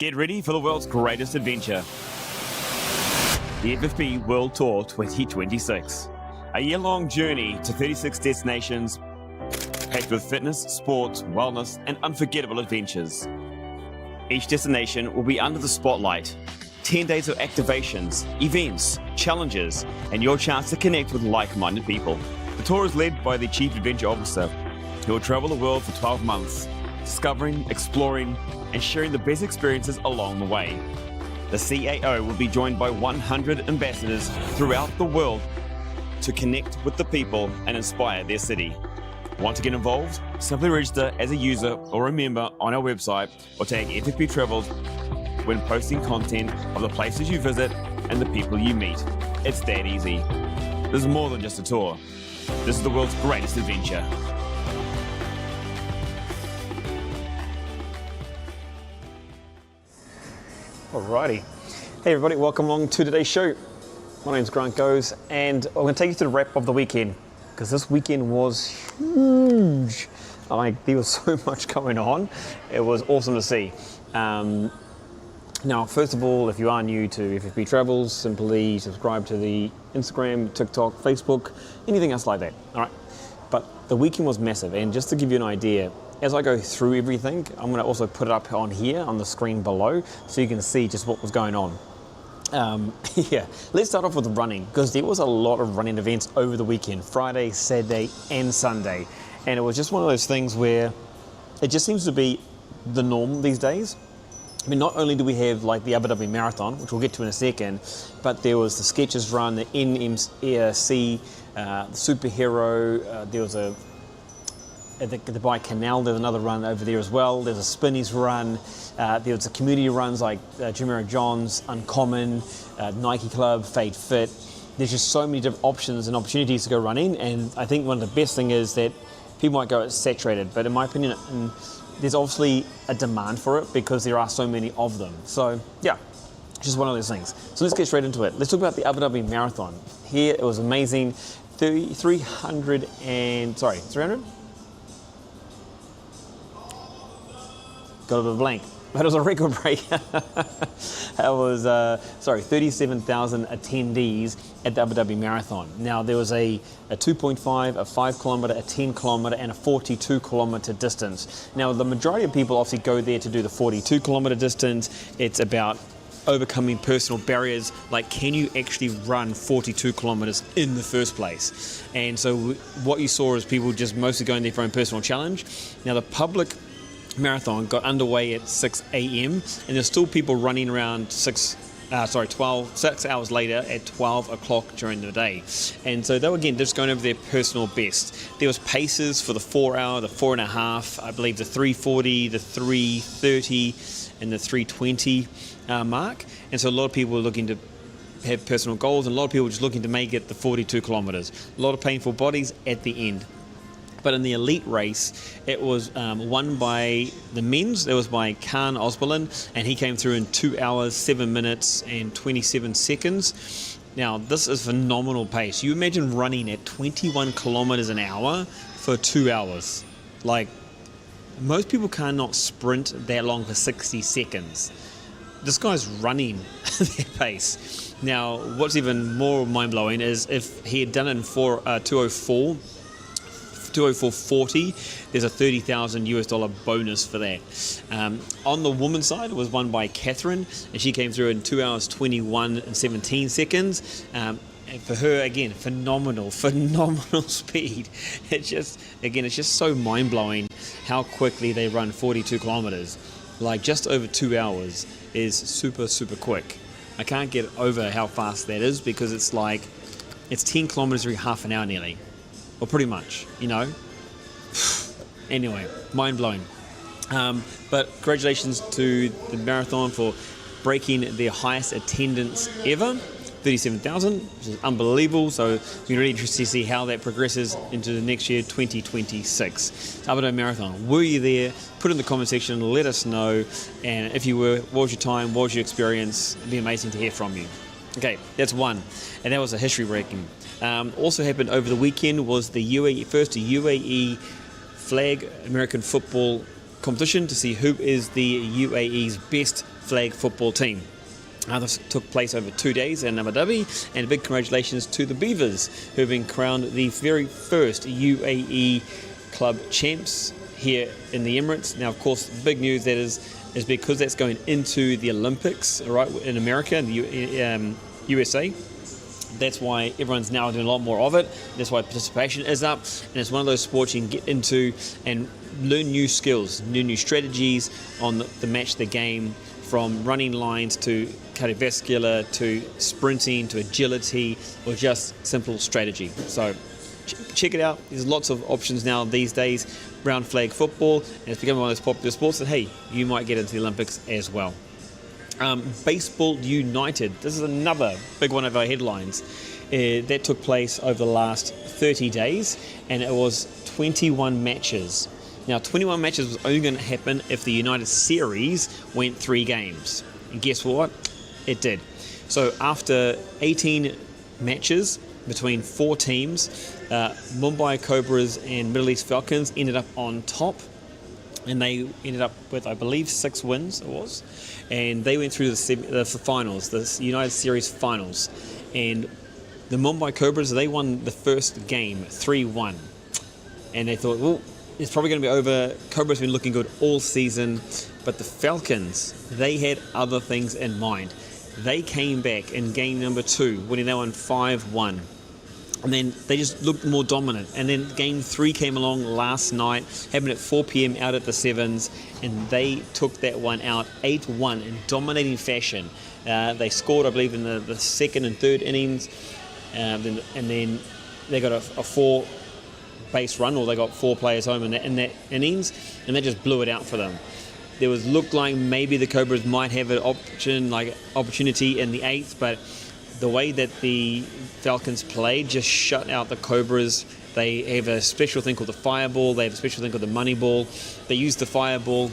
Get ready for the world's greatest adventure. The FFP World Tour 2026. A year-long journey to 36 destinations, packed with fitness, sports, wellness, and unforgettable adventures. Each destination will be under the spotlight. 10 days of activations, events, challenges, and your chance to connect with like-minded people. The tour is led by the Chief Adventure Officer, who will travel the world for 12 months, discovering, exploring, and sharing the best experiences along the way. The CAO will be joined by 100 ambassadors throughout the world to connect with the people and inspire their city. Want to get involved? Simply register as a user or a member on our website or tag FFP Travels when posting content of the places you visit and the people you meet. It's that easy. This is more than just a tour. This is the world's greatest adventure. Alrighty. Hey everybody, welcome along to today's show. My name's Grant Goes, and I'm going to take you through the wrap of the weekend, because this weekend was huge. Like, there was so much going on. It was awesome to see. Now, first of all, if you are new to FFP Travels, simply subscribe to the Instagram, TikTok, Facebook, anything else like that. All right. But the weekend was massive, and just to give you an idea, as I go through everything, I'm going to also put it up on here on the screen below so you can see just what was going on. Yeah, let's start off with running, because there was a lot of running events over the weekend, Friday, Saturday, and Sunday. And it was just one of those things where it just seems to be the norm these days. I mean, not only do we have like the Dhabi Marathon, which we'll get to in a second, but there was the Sketches Run, the NMC, the Superhero, there was at the Dubai Canal, there's another run over there as well. There's a Spinnies run. There was a community runs like Jumeirah John's, Uncommon, Nike Club, Fade Fit. There's just so many different options and opportunities to go running. And I think one of the best thing is that people might go, it's saturated, but in my opinion, there's obviously a demand for it because there are so many of them. So yeah, just one of those things. So let's get straight into it. Let's talk about the Dhabi Marathon. Here it was amazing. 300? Got a bit of a blank, but it was a record break. It was 37,000 attendees at the Dhabi Marathon. Now there was a 2.5, a 5 kilometre, a 10 kilometre, and a 42 kilometre distance. Now the majority of people obviously go there to do the 42 kilometre distance. It's about overcoming personal barriers, like can you actually run 42 kilometers in the first place? And so what you saw is people just mostly going there for a personal challenge. Now the public marathon got underway at 6 a.m. and there's still people running around 6 hours later at 12 o'clock during the day. And so they were again just going over their personal best. There was paces for the 4 hour, the 4.5, I believe the 3:40, the 3:30 and the 3:20 mark. And so a lot of people were looking to have personal goals, and a lot of people were just looking to make it the 42 kilometers. A lot of painful bodies at the end. But in the elite race, it was won by the men's. It was by Kaan, Özbilen, and he came through in 2 hours, 7 minutes, and 27 seconds. Now, this is phenomenal pace. You imagine running at 21 kilometers an hour for 2 hours. Like, most people cannot sprint that long for 60 seconds. This guy's running that pace. Now, what's even more mind-blowing is if he had done it in 204.40, there's a $30,000 bonus for that. On the women's side, it was won by Catherine, and she came through in 2 hours 21 and 17 seconds. And for her, again, phenomenal speed. It's just so mind-blowing how quickly they run 42 kilometers. Like, just over 2 hours is super, super quick. I can't get over how fast that is, because it's 10 kilometers every half an hour nearly. Well, pretty much, you know. Anyway, mind-blowing. But congratulations to the marathon for breaking their highest attendance ever, 37,000, which is unbelievable. So it'll be really interesting to see how that progresses into the next year, 2026. Dhabi Marathon, were you there? Put it in the comment section, let us know. And if you were, what was your time? What was your experience? It'd be amazing to hear from you. Okay, that's one. And that was a history breaking. Also happened over the weekend was the first UAE flag American football competition to see who is the UAE's best flag football team. This took place over 2 days in Abu Dhabi, and big congratulations to the Beavers, who have been crowned the very first UAE club champs here in the Emirates. Now, of course, the big news that is because that's going into the Olympics, right, in America, in the USA. That's why everyone's now doing a lot more of it. That's why participation is up, and it's one of those sports you can get into and learn new skills, new strategies on the match the game, from running lines to cardiovascular to sprinting to agility or just simple strategy. So check it out. There's lots of options now these days. Brown flag football, and it's becoming one of those popular sports that, hey, you might get into the Olympics as well. Baseball United. This is another big one of our headlines. That took place over the last 30 days, and it was 21 matches. Now, 21 matches was only going to happen if the United Series went 3 games. And guess what? It did. So after 18 matches between 4 teams, Mumbai Cobras and Middle East Falcons ended up on top. And they ended up with, I believe, 6 wins, it was. And they went through the finals, the United Series finals. And the Mumbai Cobras, they won the first game 3-1. And they thought, well, it's probably going to be over. Cobras have been looking good all season. But the Falcons, they had other things in mind. They came back in game number 2, winning that one 5-1. And then they just looked more dominant. And then game 3 came along last night, happened at 4 p.m. out at the Sevens, and they took that one out 8-1 in dominating fashion. They scored, I believe, in the second and third innings, and then they got a 4 base run, or they got 4 players home in that innings, and they just blew it out for them. There looked like maybe the Cobras might have an opportunity in the 8th, but the way that the Falcons played just shut out the Cobras. They have a special thing called the fireball. They have a special thing called the money ball. They used the fireball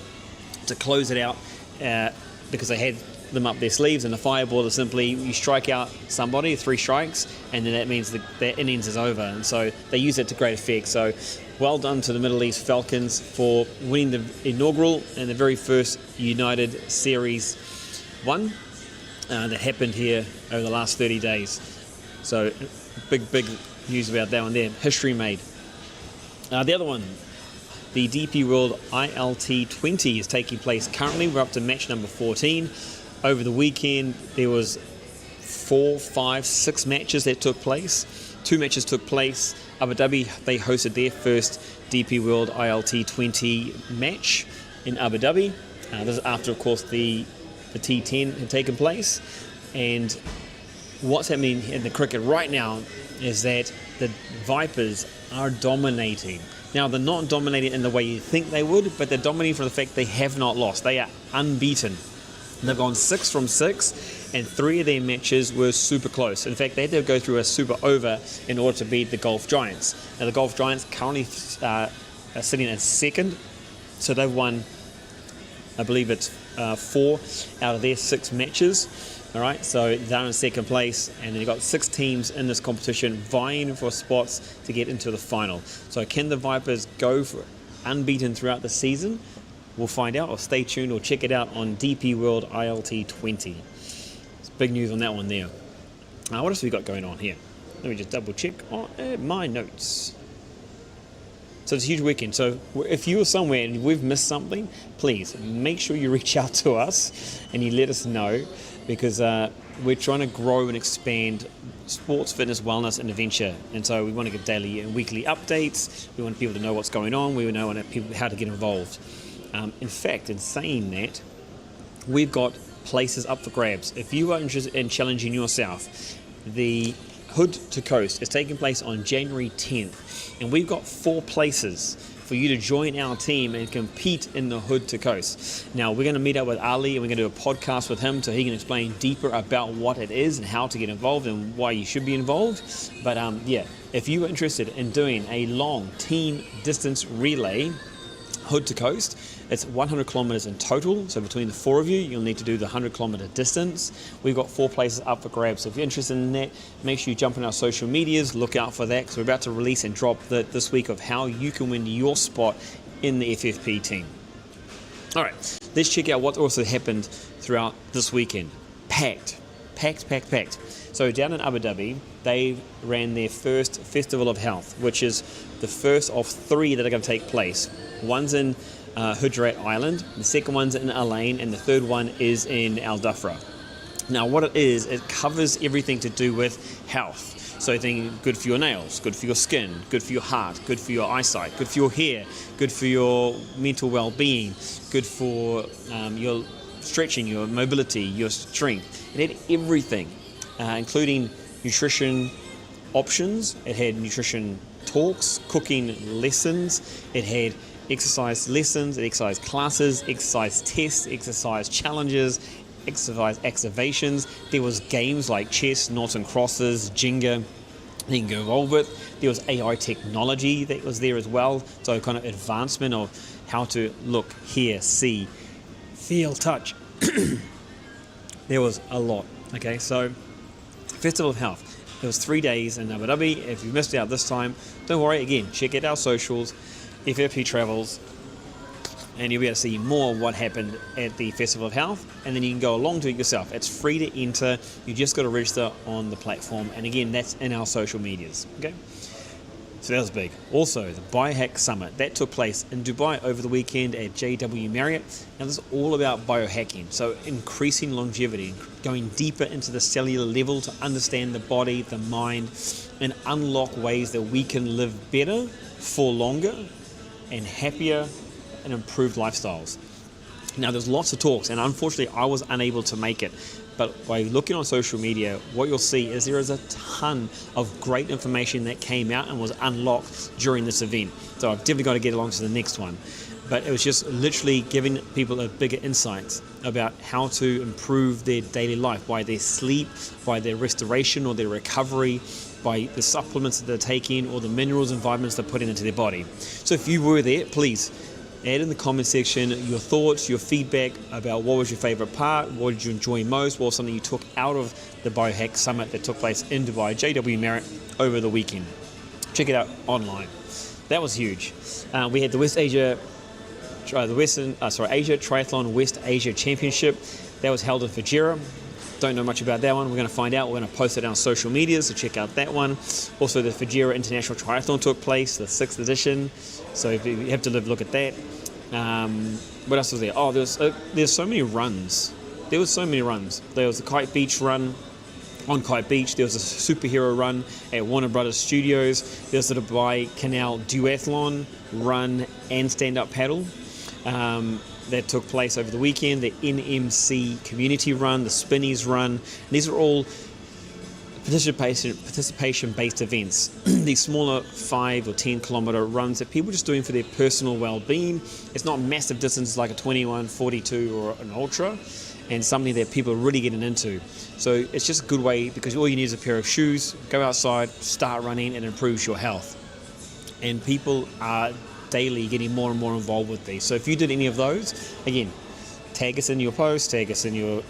to close it out because they had them up their sleeves, and the fireball is simply you strike out somebody, 3 strikes, and then that means their innings is over. And so they use it to great effect. So well done to the Middle East Falcons for winning the inaugural and the very first United Series 1 that happened here over the last 30 days. So big news about that one there. History made. The other one, the DP World ILT 20 is taking place currently. We're up to match number 14. Over the weekend, there was 4, 5, 6 matches that took place. 2 matches took place. Abu Dhabi, they hosted their first DP World ILT 20 match in Abu Dhabi. This is after, of course, the T10 had taken place. And what's happening in the cricket right now is that the Vipers are dominating. Now, they're not dominating in the way you think they would, but they're dominating for the fact they have not lost. They are unbeaten. They've gone 6 from 6, and 3 of their matches were super close. In fact, they had to go through a super over in order to beat the Gulf Giants. Now, the Gulf Giants currently are sitting in 2nd, so they've won, I believe it's 4 out of their 6 matches. All right, so they're in 2nd place, and then you've got 6 teams in this competition vying for spots to get into the final. So can the Vipers go for unbeaten throughout the season? We'll find out, or stay tuned, or check it out on DP World ILT 20. It's big news on that one there. What else have we got going on here? Let me just double check on my notes. So it's a huge weekend. So if you're somewhere and we've missed something, please make sure you reach out to us and you let us know, because we're trying to grow and expand sports, fitness, wellness, and adventure. And so we want to give daily and weekly updates. We want people to know what's going on. We want people how to get involved. In fact, in saying that, we've got places up for grabs. If you are interested in challenging yourself, the Hood to Coast is taking place on January 10th, and we've got 4 places for you to join our team and compete in the Hood to Coast. Now, we're going to meet up with Ali, and we're going to do a podcast with him so he can explain deeper about what it is and how to get involved and why you should be involved. But yeah, if you are interested in doing a long team distance relay, Hood to Coast, it's 100 kilometers in total. So between the 4 of you, you'll need to do the 100 kilometer distance. We've got 4 places up for grabs. So if you're interested in that, make sure you jump on our social medias, look out for that, because we're about to release and drop this week of how you can win your spot in the FFP team. All right. let's check out what also happened throughout this weekend. Packed. So down in Abu Dhabi, they ran their first Festival of Health, which is the first of 3 that are going to take place. One's in Hujrat Island, the second one's in Al Ain, and the third one is in Al Dhafra. Now what it is, it covers everything to do with health. So think good for your nails, good for your skin, good for your heart, good for your eyesight, good for your hair, good for your mental well-being, good for your stretching, your mobility, your strength. It had everything, including nutrition options. It had nutrition talks, cooking lessons. It had exercise lessons, exercise classes, exercise tests, exercise challenges, exercise activations. There was games like chess, noughts and crosses, Jenga, you can go involved with. There was AI technology that was there as well, so kind of advancement of how to look, hear, see, feel, touch. There was a lot. Okay, so Festival of Health. It was 3 days in Abu Dhabi. If you missed out this time, don't worry. Again, check out our socials, FFP Travels, and you'll be able to see more of what happened at the Festival of Health, and then you can go along to it yourself. It's free to enter. You just got to register on the platform, and again, that's in our social medias. Okay, so that was big. Also, the Biohack Summit that took place in Dubai over the weekend at JW Marriott. Now, this is all about biohacking, so increasing longevity, going deeper into the cellular level to understand the body, the mind, and unlock ways that we can live better for longer and happier and improved lifestyles. Now, there's lots of talks, and unfortunately I was unable to make it, but by looking on social media, what you'll see is there is a ton of great information that came out and was unlocked during this event. So I've definitely got to get along to the next one, but it was just literally giving people a bigger insight about how to improve their daily life, by their sleep, by their restoration or their recovery, by the supplements that they're taking, or the minerals and vitamins they're putting into their body. So if you were there, please add in the comment section your thoughts, your feedback about what was your favorite part, what did you enjoy most, what was something you took out of the Biohack Summit that took place in Dubai, JW Marriott, over the weekend. Check it out online. That was huge. We had the Asia Triathlon West Asia Championship. That was held in Fujairah. Don't know much about that one. We're going to find out. We're going to post it on social media, so check out that one. Also, the Fujairah International Triathlon took place, the 6th edition. So if you have to look at that. What else was there? Oh, there's so many runs. There was so many runs. There was the Kite Beach run on Kite Beach. There was a superhero run at Warner Brothers Studios. There was the Dubai Canal Duathlon run and stand-up paddle. That took place over the weekend, the NMC community run, the Spinnies run. These are all participation-based events. These smaller 5 or 10 kilometer runs that people are just doing for their personal well-being. It's not massive distances like a 21, 42 or an ultra, and something that people are really getting into. So it's just a good way, because all you need is a pair of shoes, go outside, start running, and it improves your health. And people are daily getting more and more involved with these. So if you did any of those, again, tag us in your posts, tag us in your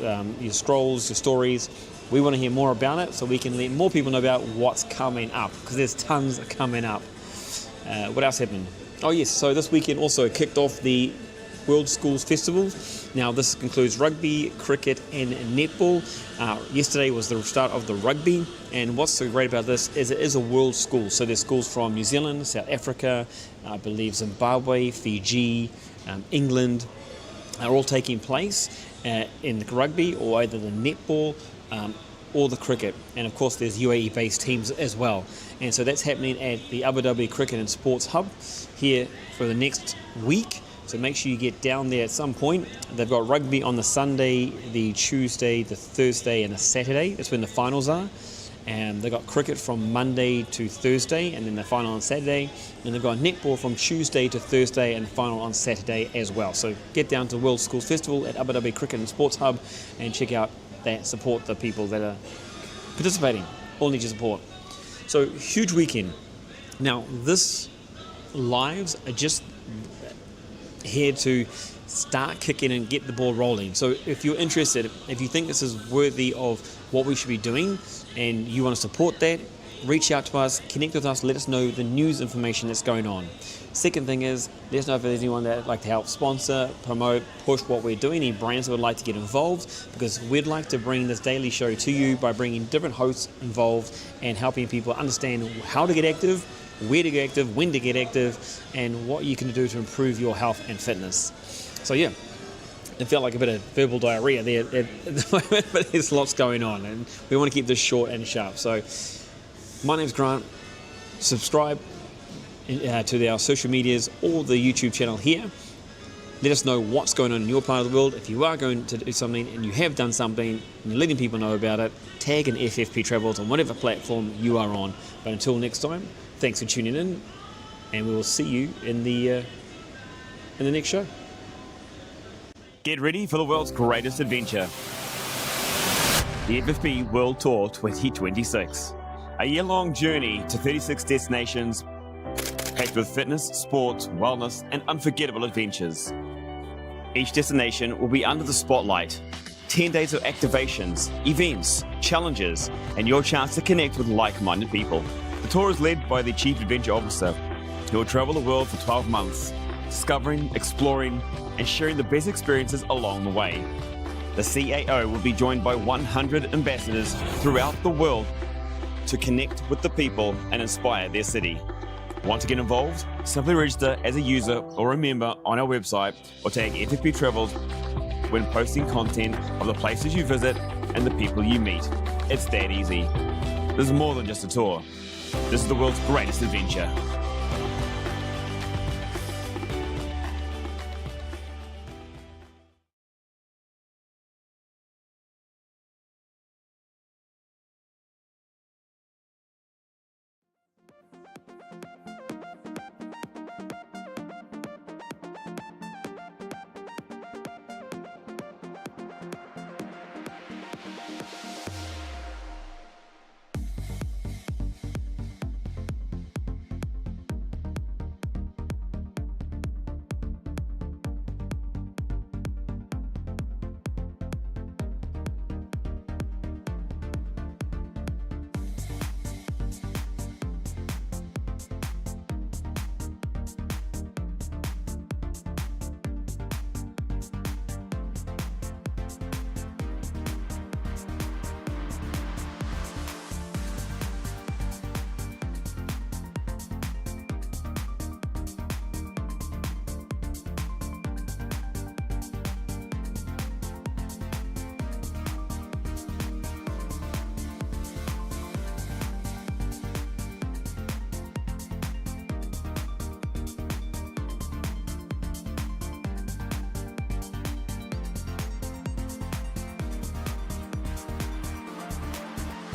scrolls, your stories. We want to hear more about it so we can let more people know about what's coming up, because there's tons coming up. What else happened? Oh yes, so this weekend also kicked off the World Schools Festival. Now this includes rugby, cricket and netball. Yesterday was the start of the rugby, and what's so great about this is it is a world school. So there's schools from New Zealand, South Africa, I believe Zimbabwe, Fiji, England, are all taking place in the rugby, or either the netball or the cricket. And of course there's UAE based teams as well. And so that's happening at the Abu Dhabi Cricket and Sports Hub here for the next week. So make sure you get down there at some point. They've got rugby on the Sunday, the Tuesday, the Thursday and the Saturday. That's when the finals are. And they've got cricket from Monday to Thursday, and then the final on Saturday. And they've got netball from Tuesday to Thursday and the final on Saturday as well. So get down to World Schools Festival at Abu Dhabi Cricket and Sports Hub and check out that, support the people that are participating. All need your support. So huge weekend. Now this lives are just here to start kicking and get the ball rolling. So if you're interested, if you think this is worthy of what we should be doing and you want to support that, reach out to us, connect with us, let us know the news information that's going on. Second thing is, let us know if there's anyone that would like to help sponsor, promote, push what we're doing, any brands that would like to get involved, because we'd like to bring this daily show to you by bringing different hosts involved and helping people understand how to get active, where to get active, when to get active, and what you can do to improve your health and fitness. So yeah, it felt like a bit of verbal diarrhea there at the moment, but there's lots going on and we want to keep this short and sharp. So my name's Grant. Subscribe to our social medias or the YouTube channel here. Let us know what's going on in your part of the world. If you are going to do something and you have done something and you're letting people know about it, tag an FFP Travels on whatever platform you are on. But until next time, thanks for tuning in, and we will see you in the next show. Get ready for the world's greatest adventure. The FFP World Tour 2026. A year-long journey to 36 destinations packed with fitness, sports, wellness, and unforgettable adventures. Each destination will be under the spotlight. 10 days of activations, events, challenges, and your chance to connect with like-minded people. The tour is led by the Chief Adventure Officer, who will travel the world for 12 months, discovering, exploring, and sharing the best experiences along the way. The CAO will be joined by 100 ambassadors throughout the world to connect with the people and inspire their city. Want to get involved? Simply register as a user or a member on our website or tag FFP Travels when posting content of the places you visit and the people you meet. It's that easy. This is more than just a tour. This is the world's greatest adventure.